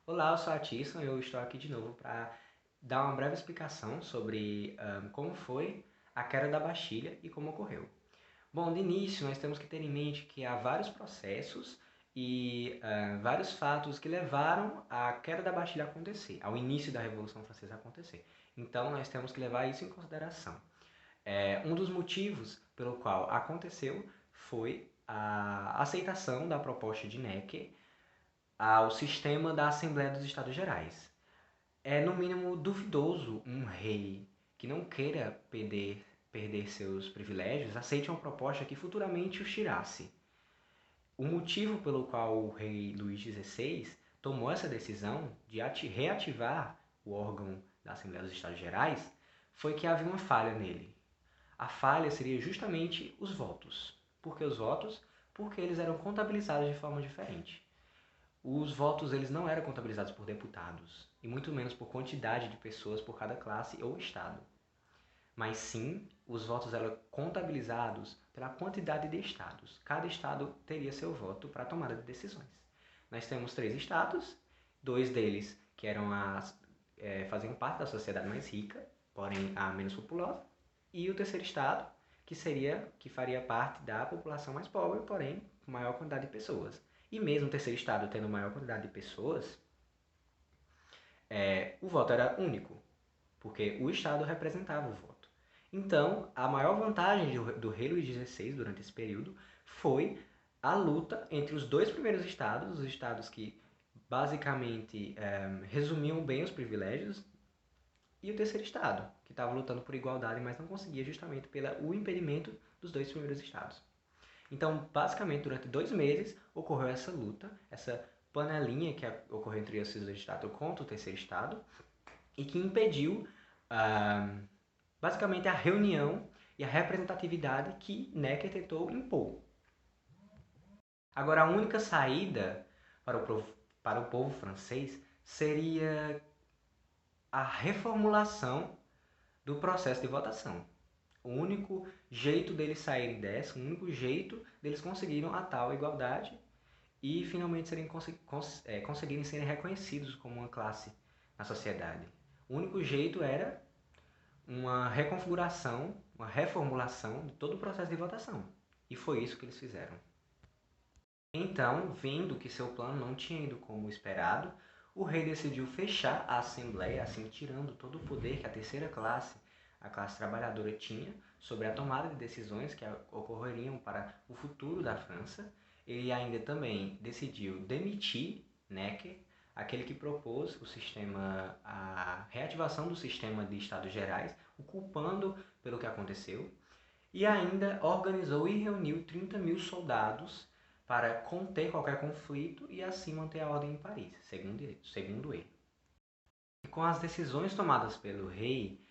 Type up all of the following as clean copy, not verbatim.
Olá, eu sou a Tisson e eu estou aqui de novo para dar uma breve explicação sobre como foi a queda da Bastilha e como ocorreu. Bom, de início nós temos que ter em mente que há vários processos e vários fatos que levaram à queda da Bastilha a acontecer, ao início da Revolução Francesa a acontecer. Então nós temos que levar isso em consideração. Um dos motivos pelo qual aconteceu foi a aceitação da proposta de Necker ao sistema da Assembleia dos Estados Gerais. É, no mínimo, duvidoso um rei que não queira perder seus privilégios aceite uma proposta que futuramente os tirasse. O motivo pelo qual o rei Luís XVI tomou essa decisão de reativar o órgão da Assembleia dos Estados Gerais foi que havia uma falha nele. A falha seria justamente os votos. Por que os votos? Porque eles eram contabilizados de forma diferente. Os votos eles não eram contabilizados por deputados, e muito menos por quantidade de pessoas por cada classe ou estado. Mas sim, os votos eram contabilizados pela quantidade de estados. Cada estado teria seu voto para a tomada de decisões. Nós temos 3 estados, 2 deles que faziam parte da sociedade mais rica, porém a menos populosa, e o terceiro estado, que faria parte da população mais pobre, porém com maior quantidade de pessoas. E mesmo o terceiro estado tendo maior quantidade de pessoas, o voto era único, porque o estado representava o voto. Então, a maior vantagem do rei Luís XVI durante esse período foi a luta entre os 2 primeiros estados, os estados que basicamente resumiam bem os privilégios, e o terceiro estado, que estava lutando por igualdade, mas não conseguia justamente pelo impedimento dos 2 primeiros estados. Então, basicamente, durante 2 meses ocorreu essa luta, essa panelinha que ocorreu entre esses 2 estados contra o terceiro estado, e que impediu, basicamente, a reunião e a representatividade que Necker tentou impor. Agora, a única saída para o povo francês seria a reformulação do processo de votação. O único jeito deles saírem dessa, o único jeito deles conseguirem a tal igualdade e finalmente conseguirem serem reconhecidos como uma classe na sociedade. O único jeito era uma reconfiguração, uma reformulação de todo o processo de votação. E foi isso que eles fizeram. Então, vendo que seu plano não tinha ido como esperado, o rei decidiu fechar a Assembleia, assim tirando todo o poder que a terceira classe, a classe trabalhadora, tinha sobre a tomada de decisões que ocorreriam para o futuro da França. Ele ainda também decidiu demitir Necker, aquele que propôs a reativação do sistema de Estados Gerais, o culpando pelo que aconteceu, e ainda organizou e reuniu 30 mil soldados para conter qualquer conflito e assim manter a ordem em Paris, segundo ele. E com as decisões tomadas pelo rei,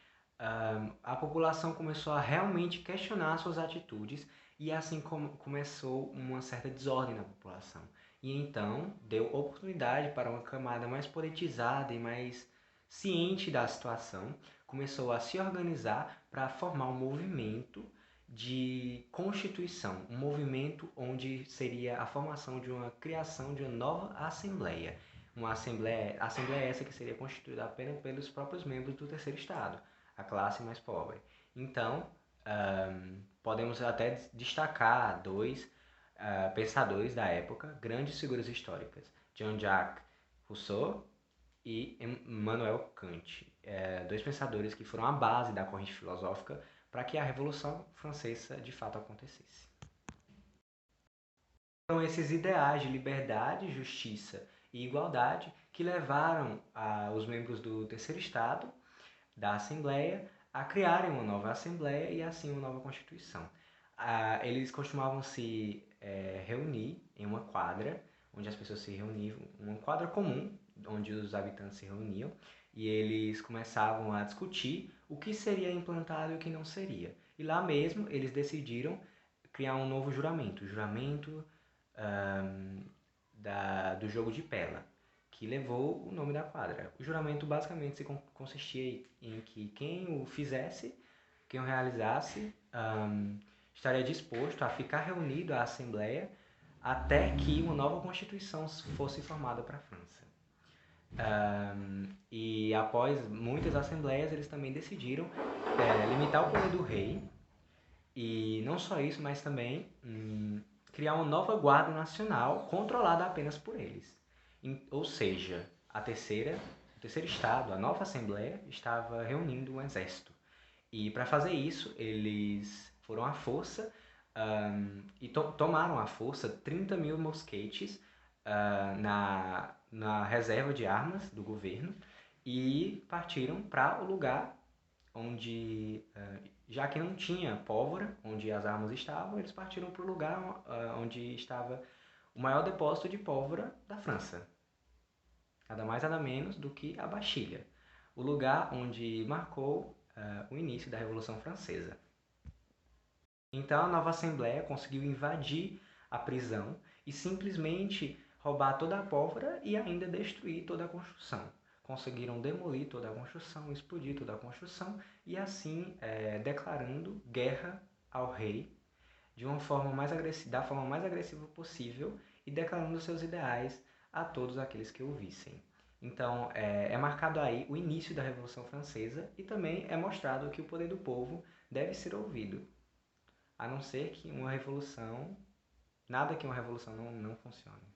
a população começou a realmente questionar suas atitudes e assim começou uma certa desordem na população. E então deu oportunidade para uma camada mais politizada e mais ciente da situação, começou a se organizar para formar um movimento de constituição, um movimento onde seria a formação de uma criação de uma nova assembleia. Uma assembleia essa que seria constituída apenas pelos próprios membros do terceiro estado, a classe mais pobre. Então, podemos até destacar 2 pensadores da época, grandes figuras históricas, Jean-Jacques Rousseau e Immanuel Kant, 2 pensadores que foram a base da corrente filosófica para que a Revolução Francesa de fato acontecesse. São esses ideais de liberdade, justiça e igualdade que levaram os membros do terceiro estado, da Assembleia, a criarem uma nova Assembleia e assim uma nova Constituição. Eles costumavam se reunir em uma quadra, onde as pessoas se reuniam, uma quadra comum, onde os habitantes se reuniam, e eles começavam a discutir o que seria implantado e o que não seria. E lá mesmo eles decidiram criar um novo juramento, o juramento do jogo de Pella, que levou o nome da quadra. O juramento basicamente consistia em que quem o fizesse, quem o realizasse, estaria disposto a ficar reunido à Assembleia até que uma nova Constituição fosse formada para a França. E após muitas assembleias, eles também decidiram limitar o poder do rei. E não só isso, mas também criar uma nova guarda nacional controlada apenas por eles. Ou seja, o terceiro estado, a nova assembleia, estava reunindo um exército. E para fazer isso, eles foram à força e tomaram à força 30 mil mosquetes na reserva de armas do governo e partiram para o lugar onde, já que não tinha pólvora, onde as armas estavam, eles partiram para o lugar onde estava o maior depósito de pólvora da França. Nada mais nada menos do que a Bastilha, o lugar onde marcou o início da Revolução Francesa. Então a nova Assembleia conseguiu invadir a prisão e simplesmente roubar toda a pólvora e ainda destruir toda a construção. Conseguiram demolir toda a construção, explodir toda a construção e assim declarando guerra ao rei da forma mais agressiva possível e declarando seus ideais a todos aqueles que o vissem. Então é marcado aí o início da Revolução Francesa e também é mostrado que o poder do povo deve ser ouvido, a não ser que nada que uma revolução não funcione.